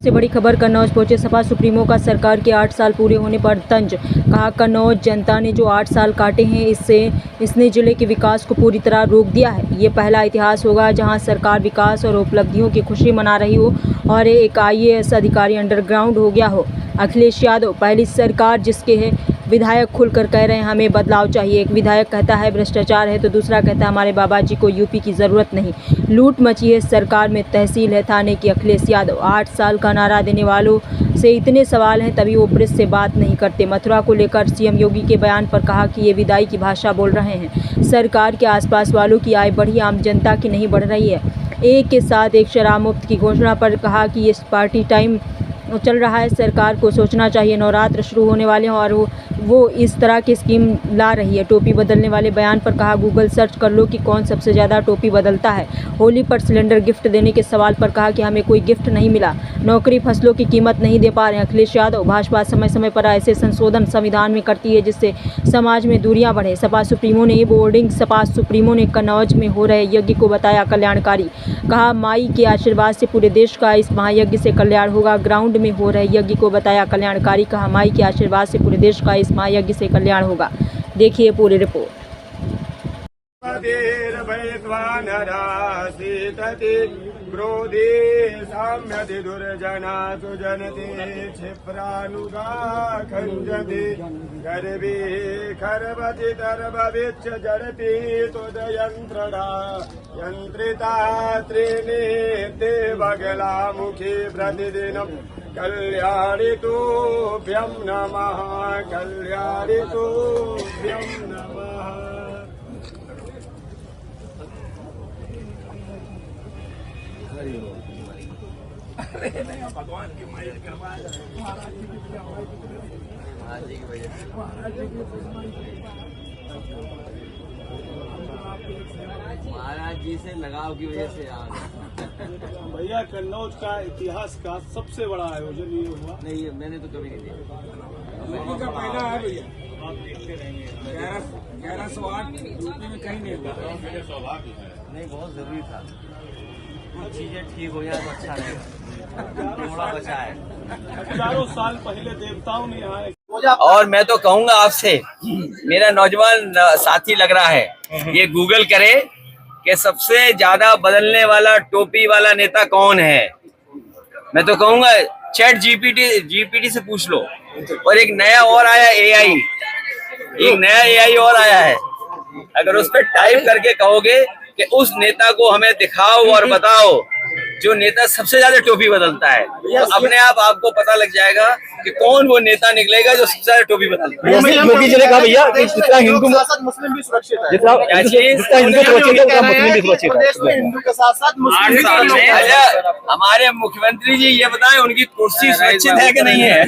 से बड़ी खबर कन्नौज पहुंचे सपा सुप्रीमो का सरकार के 8 साल पूरे होने पर तंज। कहा, कन्नौज जनता ने जो 8 साल काटे हैं इसने जिले के विकास को पूरी तरह रोक दिया है। ये पहला इतिहास होगा जहां सरकार विकास और उपलब्धियों की खुशी मना रही हो और एक IAS अधिकारी अंडरग्राउंड हो गया हो। अखिलेश यादव पहली सरकार जिसके है विधायक खुलकर कह रहे हैं हमें बदलाव चाहिए। एक विधायक कहता है भ्रष्टाचार है तो दूसरा कहता है हमारे बाबा जी को यूपी की ज़रूरत नहीं। लूट मची है सरकार में, तहसील है थाने की। अखिलेश यादव 8 साल का नारा देने वालों से इतने सवाल हैं तभी वो प्रेस से बात नहीं करते। मथुरा को लेकर CM योगी के बयान पर कहा कि ये विदाई की भाषा बोल रहे हैं। सरकार के आसपास वालों की आय बढ़ी, आम जनता की नहीं बढ़ रही है। एक के साथ एक शराब मुक्त की घोषणा पर कहा कि ये पार्टी टाइम चल रहा है, सरकार को सोचना चाहिए। नवरात्र शुरू होने वाले हैं और वो इस तरह की स्कीम ला रही है। टोपी बदलने वाले बयान पर कहा गूगल सर्च कर लो कि कौन सबसे ज़्यादा टोपी बदलता है। होली पर सिलेंडर गिफ्ट देने के सवाल पर कहा कि हमें कोई गिफ्ट नहीं मिला। नौकरी फसलों की कीमत नहीं दे पा रहे हैं। अखिलेश यादव भाजपा समय समय पर ऐसे संशोधन संविधान में करती है जिससे समाज में दूरियां बढ़े। सपा सुप्रीमो ने कन्नौज में हो रहे यज्ञ को बताया कल्याणकारी। कहा, माई के आशीर्वाद से पूरे देश का इस महायज्ञ से कल्याण होगा। ग्राउंड में हो रहे यज्ञ को बताया कल्याणकारी। कहा, माई के आशीर्वाद से पूरे देश का इस महायज्ञ से कल्याण होगा। देखिए पूरी रिपोर्ट। क्रोधे साम्यति दुर्जना सुजनते क्षिप्रानुगा खंजते गर्भे खरवति तरभविच्छ जड़ति तुदयंत्रणा यंत्रिता त्रिनेते बगला मुखी प्रतिदिनम् कल्याणितोभ्यं नमः कल्याणितोभ्यं नमः। भगवान की माया करवा महाराज जी की वजह से महाराज जी से लगाव की वजह से भैया कन्नौज का इतिहास का सबसे बड़ा आयोजन ये हुआ। नहीं, मैंने तो कभी नहीं देखा। का पहला है भैया, आप देखते रहेंगे। 1108 यूपी में कहीं नहीं हुआ। नहीं, बहुत जरूरी था। कुछ चीजें ठीक हो जाए तो अच्छा रहेगा। थोड़ा बचा है। हजारों साल पहले देवताओं ने यहाँ और मैं तो कहूंगा आपसे, मेरा नौजवान साथी लग रहा है, ये गूगल करे कि सबसे ज्यादा बदलने वाला टोपी वाला नेता कौन है। मैं तो कहूंगा चैट GPT से पूछ लो। और एक नया और आया AI, एक नया AI और आया है। अगर उस पर टाइप करके कहोगे कि उस नेता को हमें दिखाओ और बताओ जो नेता सबसे ज्यादा टोपी बदलता है, तो अपने आप आपको पता लग जाएगा कि कौन वो नेता निकलेगा जो सबसे ज्यादा टोपी बदलता है। योगी जी ने कहा भैया जितना हिंदू मुस्लिम भी सुरक्षित है, जितना हिंदू सुरक्षित है उतना मुस्लिम भी सुरक्षित है। हिंदू के साथ साथ मुस्लिम। हमारे मुख्यमंत्री जी ये बताएं उनकी कुर्सी सुरक्षित है कि नहीं है।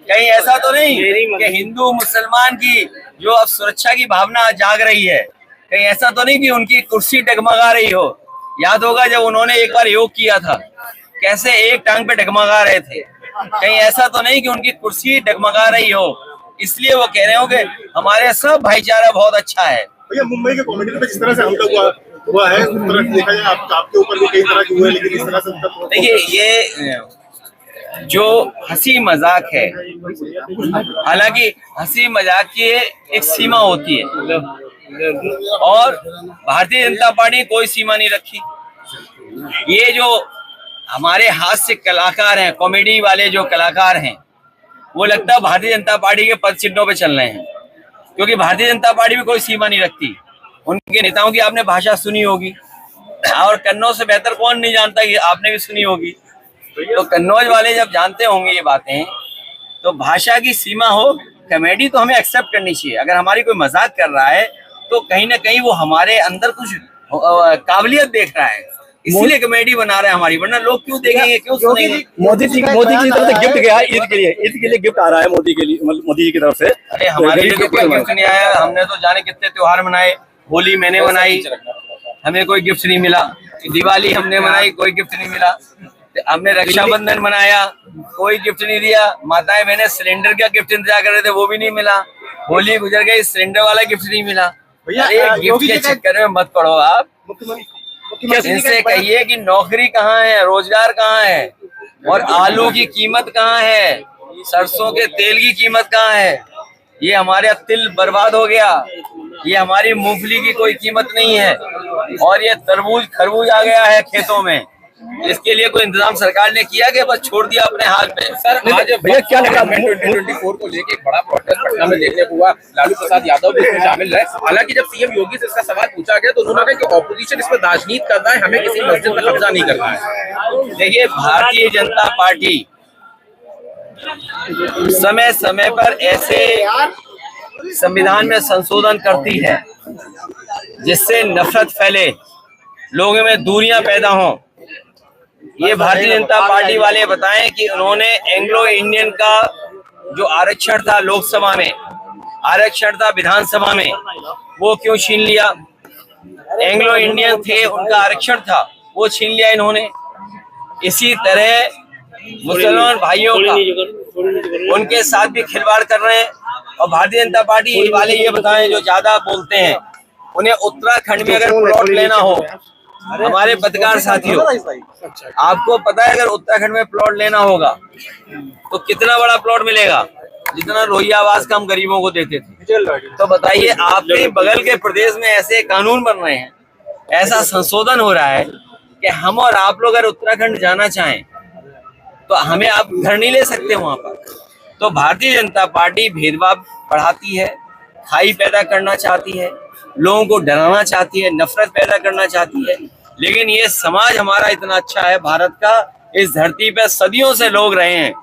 कहीं ऐसा तो नहीं कि हिंदू मुसलमान की जो अब सुरक्षा की भावना जाग रही है, कहीं ऐसा तो नहीं कि उनकी कुर्सी डगमगा रही हो। याद होगा जब उन्होंने एक बार योग किया था, कैसे एक टांग पे डगमगा रहे थे। कहीं ऐसा तो नहीं कि उनकी कुर्सी डगमगा रही हो, इसलिए वो कह रहे हो कि हमारे सब भाईचारा बहुत अच्छा है। भैया मुंबई के कॉमेडी में जिस तरह से हमला हुआ है, उस तरह देखा जाए आपके ऊपर भी कई तरह के हुए, लेकिन इस तरह से देखिए, ये जो हंसी मजाक है, हालांकि हंसी मजाक की एक सीमा होती है और भारतीय जनता पार्टी ने कोई सीमा नहीं रखी। ये जो हमारे हास्य कलाकार हैं, कॉमेडी वाले जो कलाकार हैं, वो लगता है भारतीय जनता पार्टी के पद चिन्हों पे चल रहे हैं, क्योंकि भारतीय जनता पार्टी में कोई सीमा नहीं रखती। उनके नेताओं की आपने भाषा सुनी होगी और कन्नौज से बेहतर कौन नहीं जानता, कि आपने भी सुनी होगी। तो कन्नौज वाले जब जानते होंगे ये बातें, तो भाषा की सीमा हो, कॉमेडी तो हमें एक्सेप्ट करनी चाहिए। अगर हमारी कोई मजाक कर रहा है तो कहीं ना कहीं वो हमारे अंदर कुछ काबिलियत देख रहा है, इसलिए कॉमेडी बना रहे हैं हमारी, वरना लोग क्यों देखेंगे, क्यों सुनेंगे। मोदी जी की तरफ से गिफ्ट गया ईद के लिए गिफ्ट आ रहा है मोदी जी की तरफ से। अरे हमारे लिए तो कोई गिफ्ट नहीं आया। हमने तो जाने कितने त्योहार मनाए, होली मैंने मनाई, हमें कोई गिफ्ट नहीं मिला। दिवाली हमने मनाई, कोई गिफ्ट नहीं मिला। हमने रक्षाबंधन मनाया, कोई गिफ्ट नहीं दिया। माताएं बहनें सिलेंडर का गिफ्ट इंतजार कर रहे थे, वो भी नहीं मिला। होली गुजर गई, सिलेंडर वाला गिफ्ट नहीं मिला। गिफ्ट के चक्कर में मत पड़ो आप। इनसे कहिए कि नौकरी कहाँ है, रोजगार कहाँ है, और आलू की कीमत कहाँ है, सरसों के तेल की कीमत कहाँ है। ये हमारे तिल बर्बाद हो गया, ये हमारी मूंगफली की कोई कीमत नहीं है, और ये तरबूज खरबूज आ गया है खेतों में। इसके लिए कोई इंतजाम सरकार ने किया कि बस छोड़ दिया अपने हाल पे। सर आज भैया क्या लगा 2024 को लेके एक बड़ा प्रोटेस्ट पटना में देखने को हुआ, लालू प्रसाद यादव भी इसमें शामिल रहे। हालांकि जब सीएम योगी से इसका सवाल पूछा गया तो उन्होंने कहा कि ऑपोजिशन इसमें राजनीति कर रहा है, हमें किसी मस्जिद में कब्जा नहीं करना है। देखिए, भारतीय जनता पार्टी समय समय पर ऐसे संविधान में संशोधन करती है जिससे नफरत फैले, लोगों में दूरियां पैदा हों। ये भारतीय जनता पार्टी वाले बताएं कि उन्होंने एंग्लो इंडियन का जो आरक्षण था लोकसभा में, आरक्षण था विधानसभा में, वो क्यों छीन लिया। एंग्लो इंडियन थे, उनका आरक्षण था, वो छीन लिया इन्होंने। इसी तरह मुसलमान भाइयों का उनके साथ भी खिलवाड़ कर रहे हैं। और भारतीय जनता पार्टी वाले ये बताएं जो ज्यादा बोलते हैं, उन्हें उत्तराखंड में अगर प्लॉट लेना हो, हमारे पत्रकार साथियों आपको पता है अगर उत्तराखंड में प्लॉट लेना होगा तो कितना बड़ा प्लॉट मिलेगा, जितना रोहिया आवास का हम गरीबों को देते थे। तो बताइए, आपके बगल के प्रदेश में ऐसे कानून बन रहे हैं, ऐसा संशोधन हो रहा है कि हम और आप लोग अगर उत्तराखंड जाना चाहें तो हमें आप घर नहीं ले सकते वहां पर। तो भारतीय जनता पार्टी भेदभाव बढ़ाती है, खाई पैदा करना चाहती है, लोगों को डराना चाहती है, नफरत पैदा करना चाहती है। लेकिन ये समाज हमारा इतना अच्छा है भारत का, इस धरती पे सदियों से लोग रहे हैं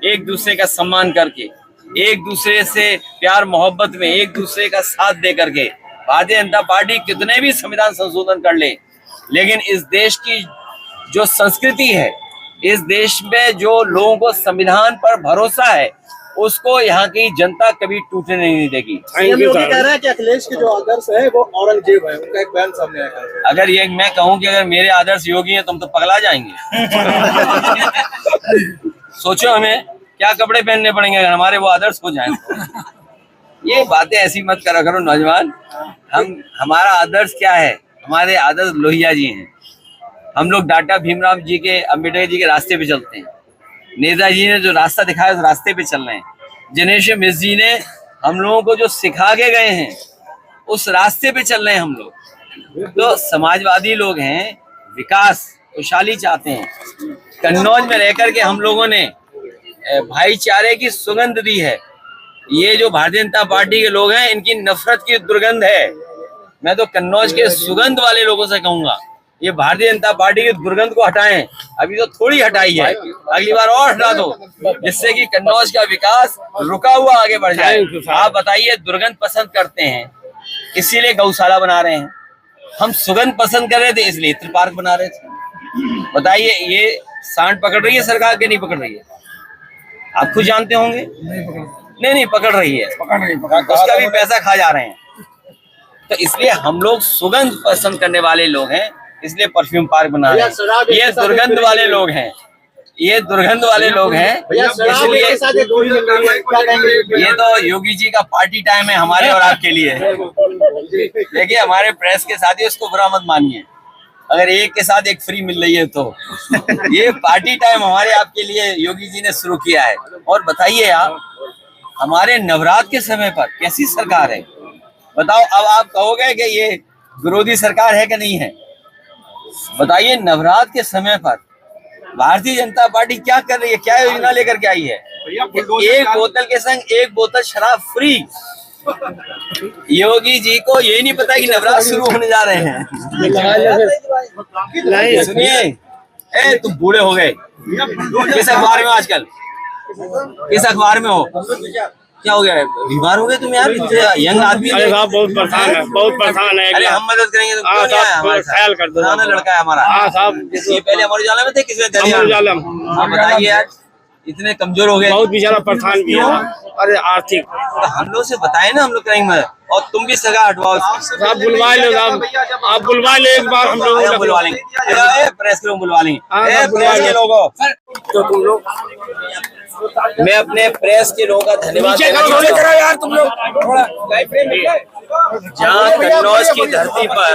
एक दूसरे का सम्मान करके, एक दूसरे से प्यार मोहब्बत में, एक दूसरे का साथ दे करके। भारतीय जनता पार्टी कितने भी संविधान संशोधन कर ले, लेकिन इस देश की जो संस्कृति है, इस देश में जो लोगों को संविधान पर भरोसा है, उसको यहाँ की जनता कभी टूटने नहीं देगी। सीएम योगी कह रहे हैं कि अखिलेश के जो आदर्श है वो औरंगजेब है, उनका एक बयान सामने आया है। अगर ये मैं कहूँ कि अगर मेरे आदर्श योगी हैं, तुम तो पगला जाएंगे। सोचो हमें क्या कपड़े पहनने पड़ेंगे अगर हमारे वो आदर्श हो जाएं तो। ये बातें ऐसी मत करा करो नौजवान। हमारा आदर्श क्या है? हमारे आदर्श लोहिया जी हैं। हम लोग डॉक्टर भीमराव जी के, अम्बेडकर जी के रास्ते पे चलते हैं। नेताजी ने जो रास्ता दिखाया उस रास्ते पे चल रहे हैं। दिनेश मिश्र जी ने हम लोगों को जो सिखा के गए हैं उस रास्ते पे चल रहे हैं हम लोग। तो समाजवादी लोग हैं, विकास खुशहाली चाहते हैं। कन्नौज में रहकर के हम लोगों ने भाईचारे की सुगंध दी है। ये जो भारतीय जनता पार्टी के लोग हैं, इनकी नफरत की दुर्गंध है। मैं तो कन्नौज के सुगंध वाले लोगों से कहूंगा, ये भारतीय जनता पार्टी की दुर्गंध को हटाएं। अभी तो थोड़ी हटाई है, अगली बार और हटा दो, जिससे कि कन्नौज का विकास रुका हुआ आगे बढ़ जाए। आप बताइए, दुर्गंध पसंद करते हैं इसीलिए गौशाला बना रहे हैं, हम सुगंध पसंद कर रहे थे इसलिए इत्र पार्क बना रहे थे। बताइए, ये सांड पकड़ रही है सरकार के नहीं पकड़ रही है? आप खुद जानते होंगे। नहीं पकड़ रही है, उसका भी पैसा खा जा रहे हैं। तो इसलिए हम लोग सुगंध पसंद करने वाले लोग हैं, इसलिए परफ्यूम पार्क बना रहे हैं। ये दुर्गंध वाले लोग हैं, ये दुर्गंध वाले लोग हैं। इसलिए ये तो योगी जी का पार्टी टाइम है हमारे और आपके लिए। देखिए, हमारे प्रेस के साथ ही उसको बुरा मत मानिए, अगर एक के साथ एक फ्री मिल रही है तो। ये पार्टी टाइम हमारे आपके लिए योगी जी ने शुरू किया है। और बताइए आप, हमारे नवरात्र के समय पर कैसी सरकार है बताओ। अब आप कहोगे कि ये विरोधी सरकार है कि नहीं है? बताइए, नवरात्र के समय पर भारतीय जनता पार्टी क्या कर रही है, क्या योजना लेकर के आई है? एक बोतल के संग एक बोतल शराब फ्री। योगी जी को ये नहीं पता कि नवरात्र शुरू होने जा रहे हैं। सुनिए, तुम बूढ़े हो गए। किस अखबार में आजकल, किस अखबार में हो? क्या हो गया, बीमार हो गए तुम यार? यंग आदमी बहुत परेशान है, बहुत परेशान है। अरे हम मदद करेंगे, तुम क्यों नहीं आए हमारे साथ? ख्याल कर दो, लड़का है हमारा। हाँ साहब, ये पहले अमर उजाला में थे, किसमें थे? अमर उजाला। हाँ, बताइए यार, इतने कमजोर हो गए, बहुत बेचारा परेशान भी है। अरे आर्थिक, तो हम लोग से बताए ना, हम लोग करेंगे मदद। और तुम भी सगा हटवाओ, आप बुलवा लो साहब, आप बुलवा लो एक बार, हम लोग बुलवा लेंगे, प्रेस के लोग बुलवा लेंगे। प्रेस के लोगों, तो तुम लोग, मैं अपने प्रेस के लोगों का धन्यवाद देना चाहता हूं। यार तुम लोग जहाँ कन्नौज की धरती पर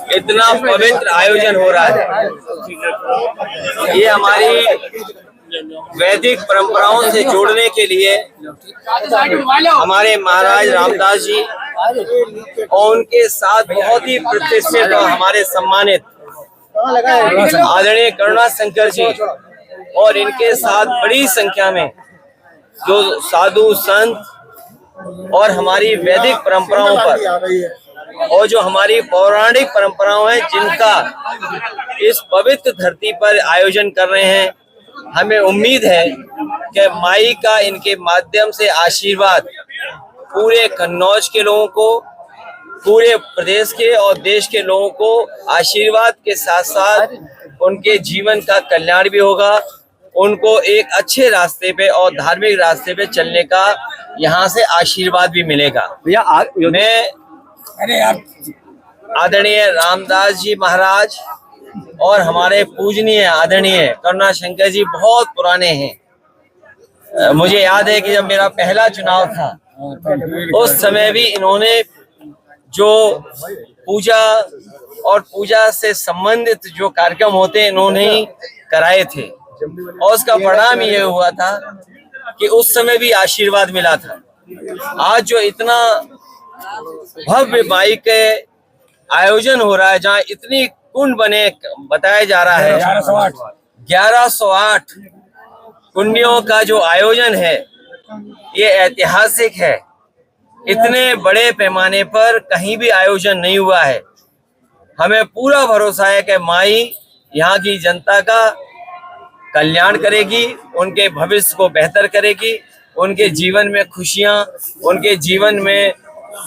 इतना पवित्र आयोजन हो रहा है, ये हमारी वैदिक परंपराओं से जोड़ने के लिए हमारे महाराज रामदास जी और उनके साथ बहुत ही प्रतिष्ठित और हमारे सम्मानित आदरणीय करुणाशंकर जी और इनके साथ बड़ी संख्या में जो साधु संत और हमारी वैदिक परंपराओं पर और जो हमारी पौराणिक परंपराओं हैं जिनका इस पवित्र धरती पर आयोजन कर रहे हैं, हमें उम्मीद है कि माई का इनके माध्यम से आशीर्वाद पूरे कन्नौज के लोगों को, पूरे प्रदेश के और देश के लोगों को आशीर्वाद के साथ साथ उनके जीवन का कल्याण भी होगा, उनको एक अच्छे रास्ते पे और धार्मिक रास्ते पे चलने का यहाँ से आशीर्वाद भी मिलेगा। मैं आदरणीय रामदास जी महाराज और हमारे पूजनीय आदरणीय करुणाशंकर जी बहुत पुराने हैं। मुझे याद है कि जब मेरा पहला चुनाव था उस समय भी इन्होंने जो पूजा और पूजा से संबंधित जो कार्यक्रम होते हैं इन्होंने ही कराए थे और उसका परिणाम ये हुआ था कि उस समय भी आशीर्वाद मिला था। आज जो इतना भव्य माई के आयोजन हो रहा है, जहाँ इतनी कुंड बने बताया जा रहा है, 1108 कुंडियों का जो आयोजन है ये ऐतिहासिक है। इतने बड़े पैमाने पर कहीं भी आयोजन नहीं हुआ है। हमें पूरा भरोसा है कि माई यहाँ की जनता का कल्याण करेगी, उनके भविष्य को बेहतर करेगी, उनके जीवन में खुशियां, उनके जीवन में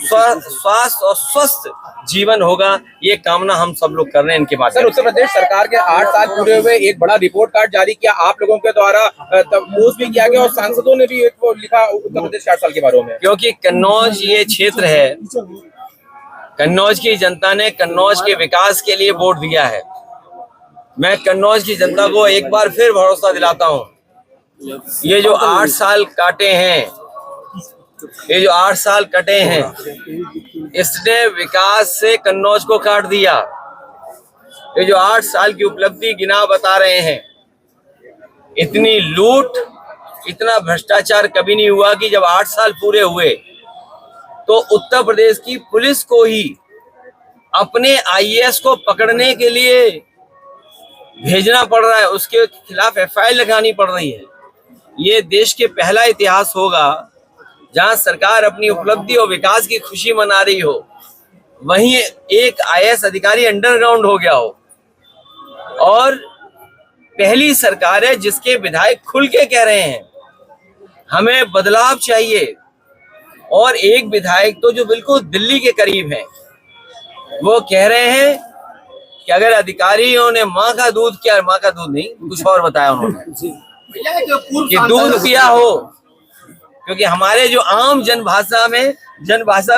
स्वास्थ्य और स्वस्थ जीवन होगा, ये कामना हम सब लोग कर रहे हैं इनके बाद। सर, उत्तर प्रदेश सरकार के 8 साल पूरे हुए, एक बड़ा रिपोर्ट कार्ड जारी किया आप लोगों के द्वारा, पोस्ट भी किया गया और सांसदों ने भी एक लिखा उत्तर प्रदेश के 8 साल के बारे में। क्योंकि कन्नौज ये क्षेत्र है, कन्नौज की जनता ने कन्नौज के विकास के लिए वोट दिया है। मैं कन्नौज की जनता को एक बार फिर भरोसा दिलाता हूँ, ये जो 8 साल काटे हैं, ये जो 8 साल कटे हैं, इसने विकास से कन्नौज को काट दिया। ये जो 8 साल की उपलब्धि गिना बता रहे हैं, इतनी लूट, इतना भ्रष्टाचार कभी नहीं हुआ कि जब 8 साल पूरे हुए तो उत्तर प्रदेश की पुलिस को ही अपने आईएएस को पकड़ने के लिए भेजना पड़ रहा है, उसके खिलाफ एफआईआर लगानी पड़ रही है। ये देश के पहला इतिहास होगा जहां सरकार अपनी उपलब्धि और विकास की खुशी मना रही हो, वहीं एक आईएएस अधिकारी अंडरग्राउंड हो गया हो। और पहली सरकार है जिसके विधायक खुल के कह रहे हैं हमें बदलाव चाहिए, और एक विधायक तो जो बिल्कुल दिल्ली के करीब है, वो कह रहे हैं कि अगर अधिकारियों ने माँ का दूध किया, माँ का दूध नहीं कुछ और बताया उन्होंने कि दूध पिया हो, क्योंकि हमारे जो आम जनभाषा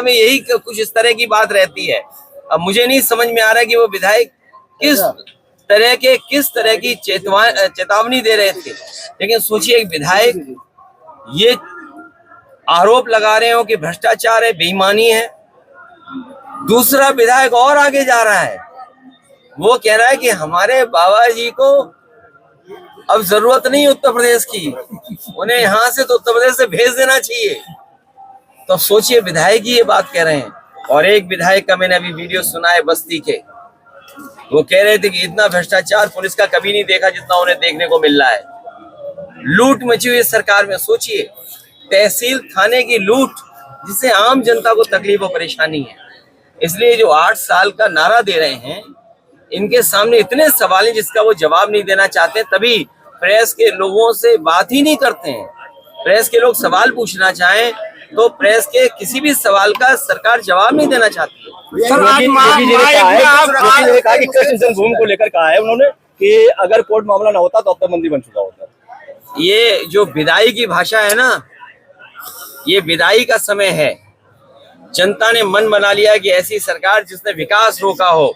में यही कुछ इस तरह की बात रहती है। अब मुझे नहीं समझ में आ रहा कि वो विधायक किस तरह की चेतावनी दे रहे थे। लेकिन सोचिए, एक विधायक ये आरोप लगा रहे हो कि भ्रष्टाचार है, बेईमानी है, दूसरा विधायक और आगे जा रहा है, वो कह रहा है कि हमारे बाबा जी को अब जरूरत नहीं उत्तर प्रदेश की, उन्हें यहाँ से तो उत्तर प्रदेश से भेज देना चाहिए। तो सोचिए, विधायक ही ये बात कह रहे हैं। और एक विधायक का मैंने अभी वीडियो सुना है बस्ती के, वो कह रहे थे कि इतना भ्रष्टाचार पुलिस का कभी नहीं देखा जितना उन्हें देखने को मिल रहा है। लूट मची हुई सरकार में, सोचिए तहसील थाने की लूट, जिससे आम जनता को तकलीफ और परेशानी है। इसलिए जो 8 साल का नारा दे रहे हैं, इनके सामने इतने सवाल हैं जिसका वो जवाब नहीं देना चाहते, तभी प्रेस के लोगों से बात ही नहीं करते हैं। प्रेस के लोग सवाल पूछना चाहें तो प्रेस के किसी भी सवाल का सरकार जवाब नहीं देना चाहती। भूमि को लेकर कहा है उन्होंने कि अगर कोर्ट मामला ना होता तो अब तक मंदिर बन चुका होता। ये जो विदाई की भाषा है ना, ये विदाई का समय है। जनता ने मन बना लिया कि ऐसी सरकार जिसने विकास रोका हो।